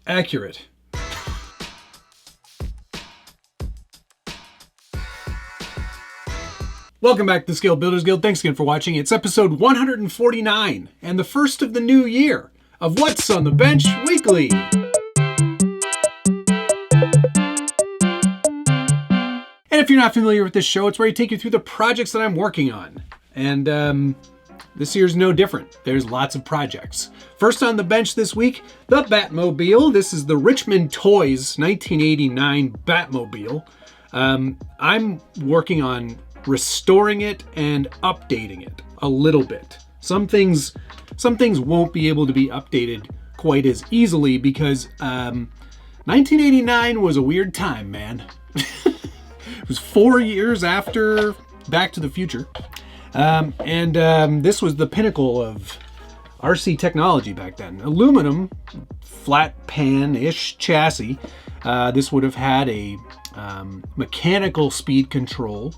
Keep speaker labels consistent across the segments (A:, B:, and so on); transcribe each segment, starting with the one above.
A: accurate. Welcome back to the Scale Builders Guild. Thanks again for watching. It's episode 149 and the first of the new year of What's on the Bench Weekly. And if you're not familiar with this show, it's where I take you through the projects that I'm working on. And this year's no different. There's lots of projects. First on the bench this week, the Batmobile. This is the Richmond Toys 1989 Batmobile. I'm working on restoring it and updating it a little bit. Some things won't be able to be updated quite as easily because 1989 was a weird time, man. It was 4 years after Back to the Future. This was the pinnacle of RC technology back then. Aluminum, flat pan-ish chassis. This would have had a mechanical speed control.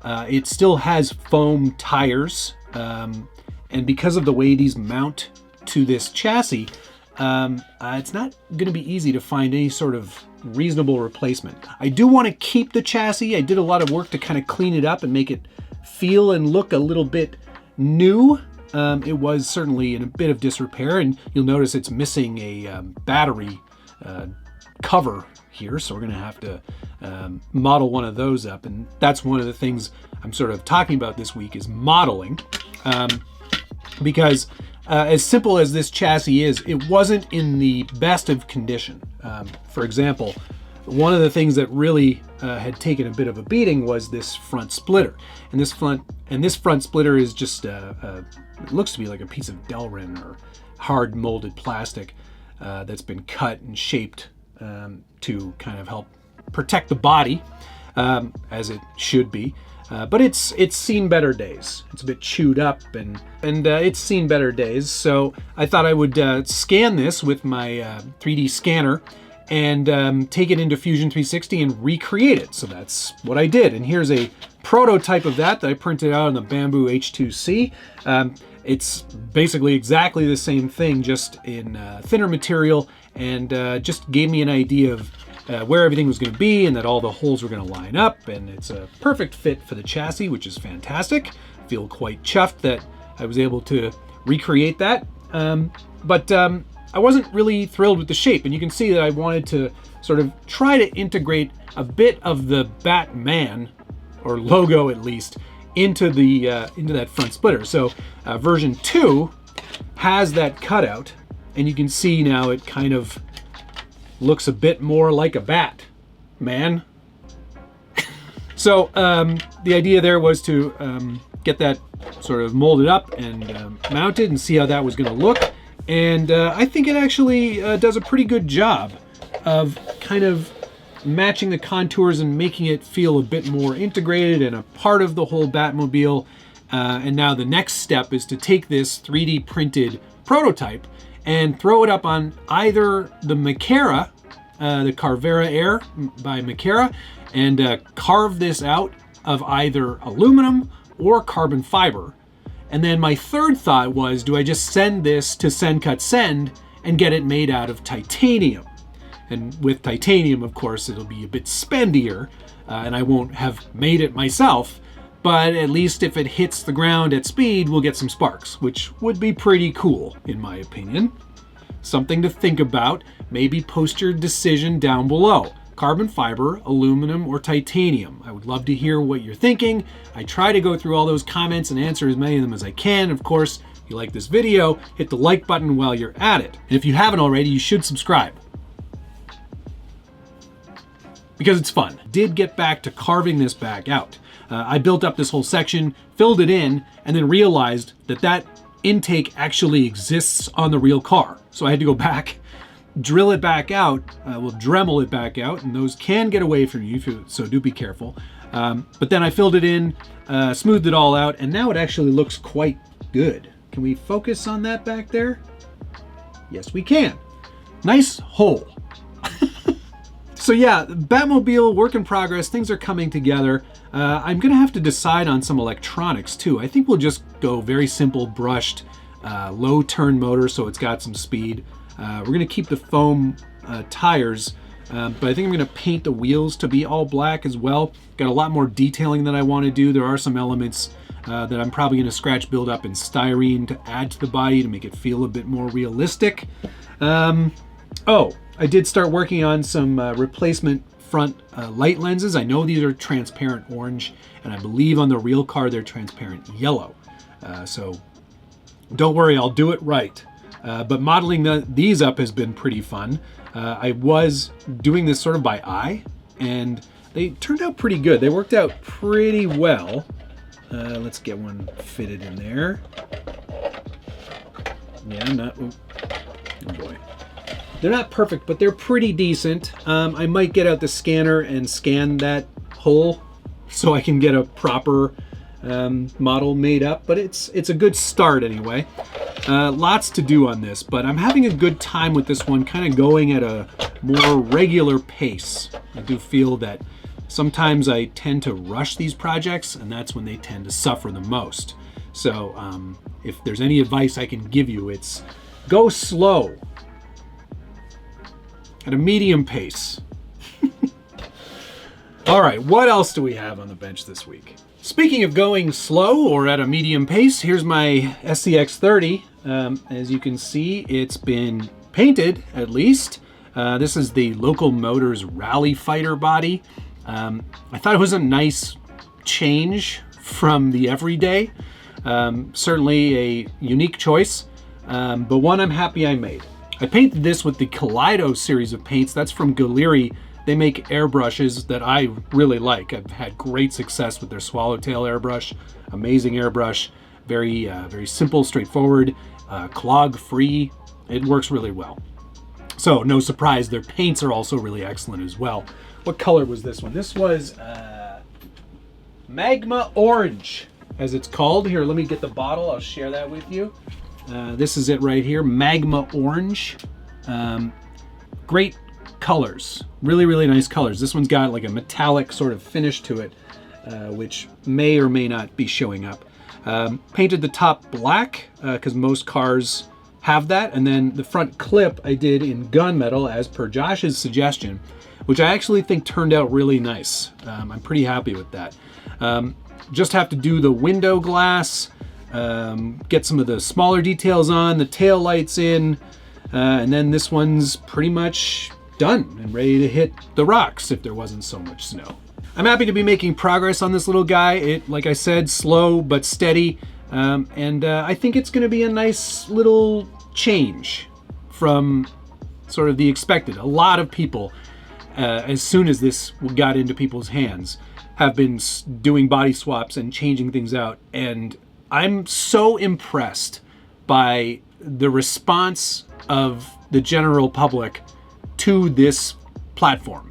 A: It still has foam tires, and because of the way these mount to this chassis, it's not going to be easy to find any sort of reasonable replacement. I do want to keep the chassis. I did a lot of work to kind of clean it up and make it feel and look a little bit new. It was certainly in a bit of disrepair, and you'll notice it's missing a battery cover here, so we're going to have to model one of those up, and that's one of the things I'm sort of talking about this week is modeling, because as simple as this chassis is, it wasn't in the best of condition. For example, one of the things that really had taken a bit of a beating was this front splitter, and this front splitter is just it looks to be like a piece of Delrin or hard molded plastic that's been cut and shaped to kind of help protect the body, as it should be. But it's seen better days. It's a bit chewed up and it's seen better days. So I thought I would scan this with my 3D scanner and take it into Fusion 360 and recreate it. So that's what I did. And here's a prototype of that I printed out on the Bamboo H2C. It's basically exactly the same thing, just in thinner material, and just gave me an idea of where everything was going to be and that all the holes were going to line up, and it's a perfect fit for the chassis, which is fantastic. I feel quite chuffed that I was able to recreate that, but I wasn't really thrilled with the shape, and you can see that I wanted to sort of try to integrate a bit of the Batman, or logo at least, into that front splitter. So version 2 has that cutout, and you can see now it kind of looks a bit more like a bat, man. So the idea there was to get that sort of molded up and mounted and see how that was going to look. And I think it actually does a pretty good job of kind of matching the contours and making it feel a bit more integrated and a part of the whole Batmobile. And now the next step is to take this 3D printed prototype and throw it up on either the Macara, the Carvera Air by Macara, and carve this out of either aluminum or carbon fiber. And then my third thought was, do I just send this to Send Cut Send and get it made out of titanium? And with titanium, of course, it'll be a bit spendier, and I won't have made it myself, but at least if it hits the ground at speed, we'll get some sparks, which would be pretty cool, in my opinion. Something to think about. Maybe post your decision down below. Carbon fiber, aluminum, or titanium. I would love to hear what you're thinking. I try to go through all those comments and answer as many of them as I can. Of course, if you like this video, hit the like button while you're at it. And if you haven't already, you should subscribe, because it's fun. Did get back to carving this back out. I built up this whole section, filled it in, and then realized that intake actually exists on the real car. So I had to go back, drill it back out, Dremel it back out, and those can get away from you, so do be careful. But then I filled it in, smoothed it all out, and now it actually looks quite good. Can we focus on that back there? Yes, we can. Nice hole. So yeah, Batmobile, work in progress, things are coming together. I'm gonna have to decide on some electronics too. I think we'll just go very simple brushed, low turn motor so it's got some speed. We're gonna keep the foam tires, but I think I'm going to paint the wheels to be all black as well. Got a lot more detailing that I want to do. There are some elements that I'm probably going to scratch build up in styrene to add to the body to make it feel a bit more realistic. Oh, I did start working on some replacement front light lenses. I know these are transparent orange, and I believe on the real car they're transparent yellow. So don't worry, I'll do it right. But modeling these up has been pretty fun. I was doing this sort of by eye, and they turned out pretty good. They worked out pretty well. Let's get one fitted in there. Yeah, oh boy. They're not perfect, but they're pretty decent. I might get out the scanner and scan that hole so I can get a proper model made up, but it's a good start anyway. Lots to do on this, but I'm having a good time with this one, kind of going at a more regular pace. I do feel that sometimes I tend to rush these projects, and that's when they tend to suffer the most. So if there's any advice I can give you, it's go slow at a medium pace. All right, what else do we have on the bench this week? Speaking of going slow or at a medium pace, here's my SCX-30. As you can see, it's been painted, at least. This is the Local Motors Rally Fighter body. I thought it was a nice change from the everyday. Certainly a unique choice, but one I'm happy I made. I painted this with the Kaleido series of paints. That's from Galeri. They make airbrushes that I really like. I've had great success with their Swallowtail airbrush. Amazing airbrush. Very, very simple, straightforward, clog-free. It works really well. So no surprise, their paints are also really excellent as well. What color was this one? This was Magma Orange, as it's called. Here, let me get the bottle. I'll share that with you. This is it right here, Magma Orange. Great colors, really, really nice colors. This one's got like a metallic sort of finish to it, which may or may not be showing up. Painted the top black, because most cars have that, and then the front clip I did in gunmetal as per Josh's suggestion, which I actually think turned out really nice. I'm pretty happy with that. Just have to do the window glass, get some of the smaller details on, the tail lights in, and then this one's pretty much done and ready to hit the rocks if there wasn't so much snow. I'm happy to be making progress on this little guy. It, like I said, slow but steady, and I think it's going to be a nice little change from sort of the expected. A lot of people, as soon as this got into people's hands, have been doing body swaps and changing things out, and I'm so impressed by the response of the general public to this platform,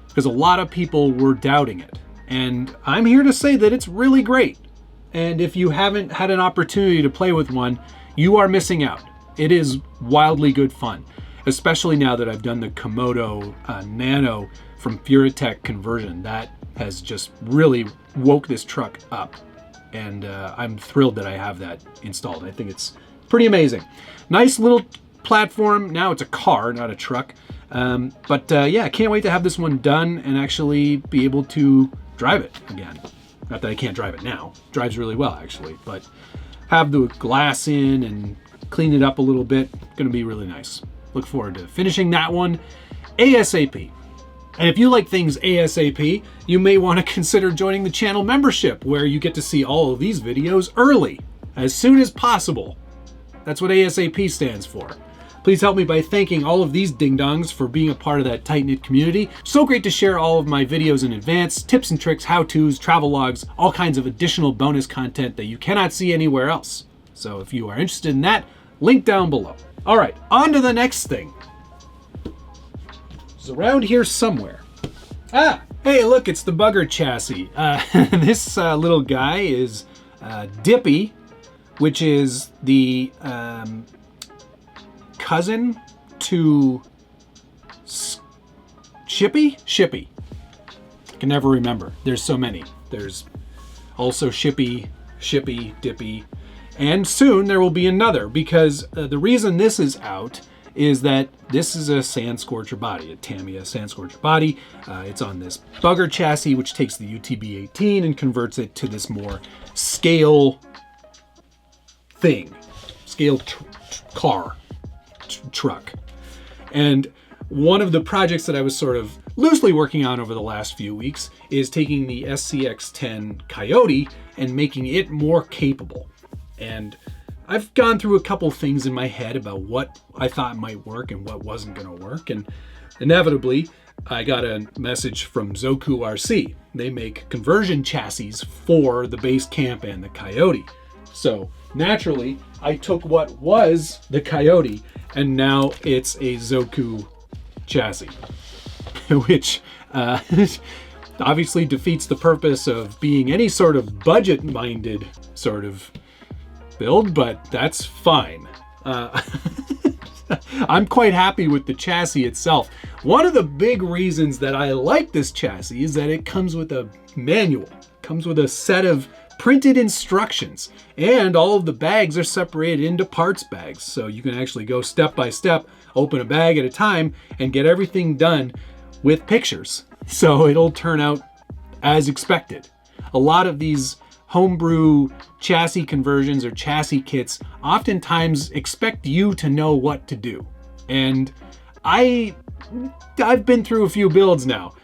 A: because a lot of people were doubting it, and I'm here to say that it's really great. And if you haven't had an opportunity to play with one, you are missing out. It is wildly good fun, especially now that I've done the Komodo Nano from Furatech conversion. That has just really woke this truck up, and I'm thrilled that I have that installed. I think it's pretty amazing. Nice little platform. Now it's a car, not a truck. Yeah, I can't wait to have this one done and actually be able to drive it again. Not that I can't drive it now. It drives really well, actually, but have the glass in and clean it up a little bit. Gonna be really nice. Look forward to finishing that one ASAP. And if you like things ASAP, you may want to consider joining the channel membership, where you get to see all of these videos early, as soon as possible. That's what ASAP stands for. Please help me by thanking all of these ding-dongs for being a part of that tight-knit community. So great to share all of my videos in advance, tips and tricks, how-tos, travel logs, all kinds of additional bonus content that you cannot see anywhere else. So if you are interested in that, link down below. All right, on to the next thing. It's around here somewhere. Ah, hey, look, it's the bugger chassis. This little guy is Dippy, which is the cousin to Shippy. I can never remember. There's so many. There's also Shippy, Dippy, and soon there will be another, because the reason this is out is that this is a Sand Scorcher body, a Tamiya Sand Scorcher body. It's on this bugger chassis, which takes the UTB-18 and converts it to this more scale thing, scale car, truck. And one of the projects that I was sort of loosely working on over the last few weeks is taking the SCX-10 Coyote and making it more capable. And I've gone through a couple things in my head about what I thought might work and what wasn't going to work. And inevitably, I got a message from Zoku RC. They make conversion chassis for the base camp and the Coyote. So naturally, I took what was the Coyote and now it's a Zoku chassis, which obviously defeats the purpose of being any sort of budget-minded sort of build, but that's fine. I'm quite happy with the chassis itself. One of the big reasons that I like this chassis is that it comes with a manual, comes with a set of printed instructions, and all of the bags are separated into parts bags, so you can actually go step by step, open a bag at a time, and get everything done with pictures. So it'll turn out as expected. A lot of these homebrew chassis conversions or chassis kits oftentimes expect you to know what to do. And I've been through a few builds now,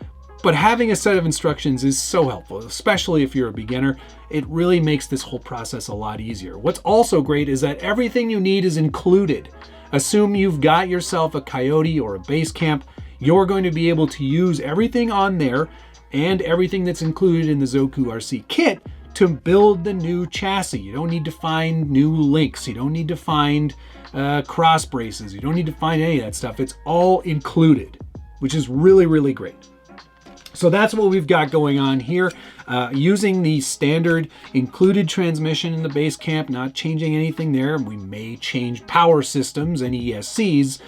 A: but having a set of instructions is so helpful, especially if you're a beginner. It really makes this whole process a lot easier. What's also great is that everything you need is included. Assume you've got yourself a Coyote or a base camp, you're going to be able to use everything on there and everything that's included in the Zoku RC kit to build the new chassis. You don't need to find new links. You don't need to find cross braces. You don't need to find any of that stuff. It's all included, which is really, really great. So that's what we've got going on here. Using the standard included transmission in the base camp, not changing anything there. We may change power systems and ESCs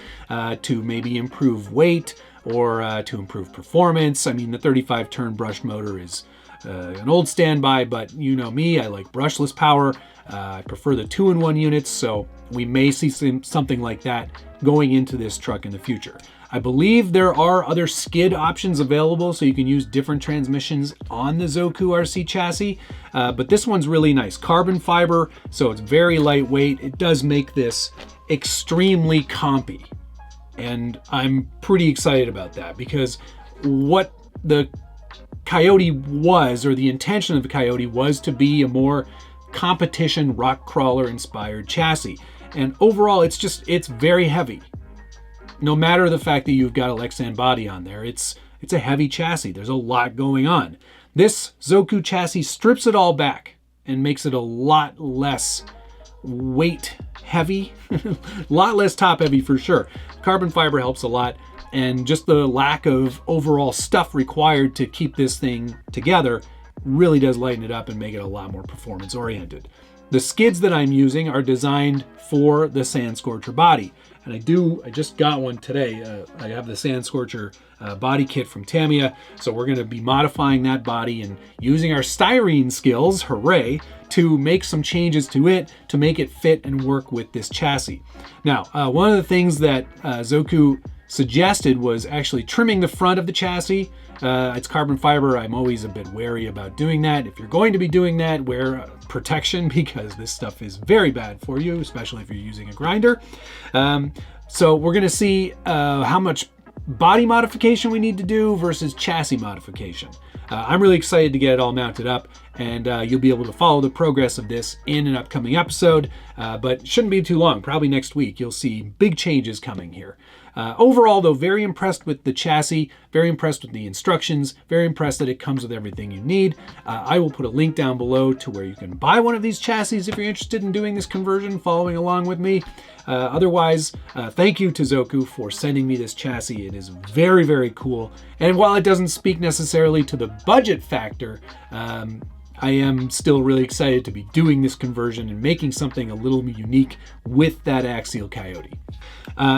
A: to maybe improve weight or to improve performance. I mean, the 35-turn brush motor is an old standby, but you know me, I like brushless power. I prefer the 2-in-1 units, so we may see something like that going into this truck in the future. I believe there are other skid options available, so you can use different transmissions on the Zoku RC chassis, but this one's really nice. Carbon fiber, so it's very lightweight. It does make this extremely compy, and I'm pretty excited about that because what the Coyote was, or the intention of the Coyote was to be a more competition rock crawler inspired chassis. And overall, it's very heavy. No matter the fact that you've got a Lexan body on there, it's a heavy chassis. There's a lot going on. This Zoku chassis strips it all back and makes it a lot less weight heavy, a lot less top heavy for sure. Carbon fiber helps a lot, and just the lack of overall stuff required to keep this thing together really does lighten it up and make it a lot more performance oriented. The skids that I'm using are designed for the Sand Scorcher body. And I just got one today. I have the Sand Scorcher body kit from Tamiya. So we're going to be modifying that body and using our styrene skills, hooray, to make some changes to it to make it fit and work with this chassis. Now, one of the things that Zoku suggested was actually trimming the front of the chassis. It's carbon fiber. I'm always a bit wary about doing that. If you're going to be doing that, wear protection because this stuff is very bad for you, especially if you're using a grinder. So we're going to see how much body modification we need to do versus chassis modification. I'm really excited to get it all mounted up, and you'll be able to follow the progress of this in an upcoming episode, but it shouldn't be too long. Probably next week you'll see big changes coming here. Overall, though, very impressed with the chassis, very impressed with the instructions, very impressed that it comes with everything you need. I will put a link down below to where you can buy one of these chassis if you're interested in doing this conversion, following along with me. Otherwise, thank you to Zoku for sending me this chassis. It is very, very cool. And while it doesn't speak necessarily to the budget factor, I am still really excited to be doing this conversion and making something a little unique with that Axial Coyote.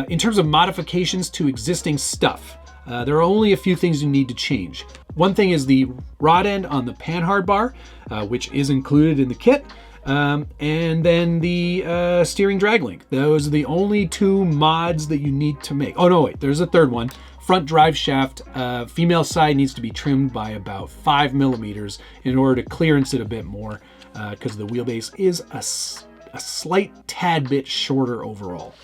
A: In terms of modifications to existing stuff, there are only a few things you need to change. One thing is the rod end on the panhard bar, which is included in the kit. And then the steering drag link. Those are the only 2 mods that you need to make. Oh no, wait, there's a third one. Front drive shaft, female side needs to be trimmed by about 5 millimeters in order to clearance it a bit more, because the wheelbase is a slight tad bit shorter overall.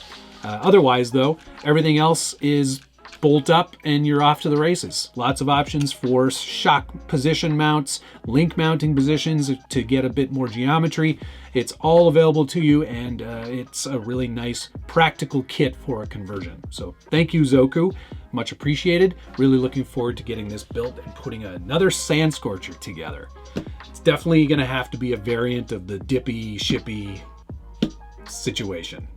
A: Otherwise though, everything else is bolt up and you're off to the races. Lots of options for shock position mounts, link mounting positions to get a bit more geometry. It's all available to you, and it's a really nice practical kit for a conversion. So thank you, Zoku. Much appreciated. Really looking forward to getting this built and putting another Sand Scorcher together. It's definitely going to have to be a variant of the dippy, shippy situation.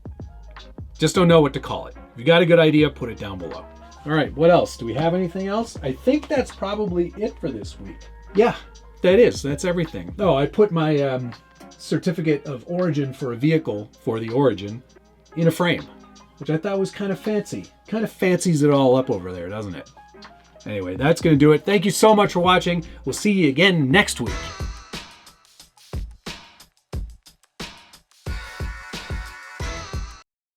A: Just don't know what to call it. If you got a good idea, put it down below. All right, what else? Do we have anything else? I think that's probably it for this week. Yeah, that's everything. Oh, I put my certificate of origin for a vehicle for the origin in a frame, which I thought was kind of fancy. Kind of fancies it all up over there, doesn't it? Anyway, that's going to do it. Thank you so much for watching. We'll see you again next week.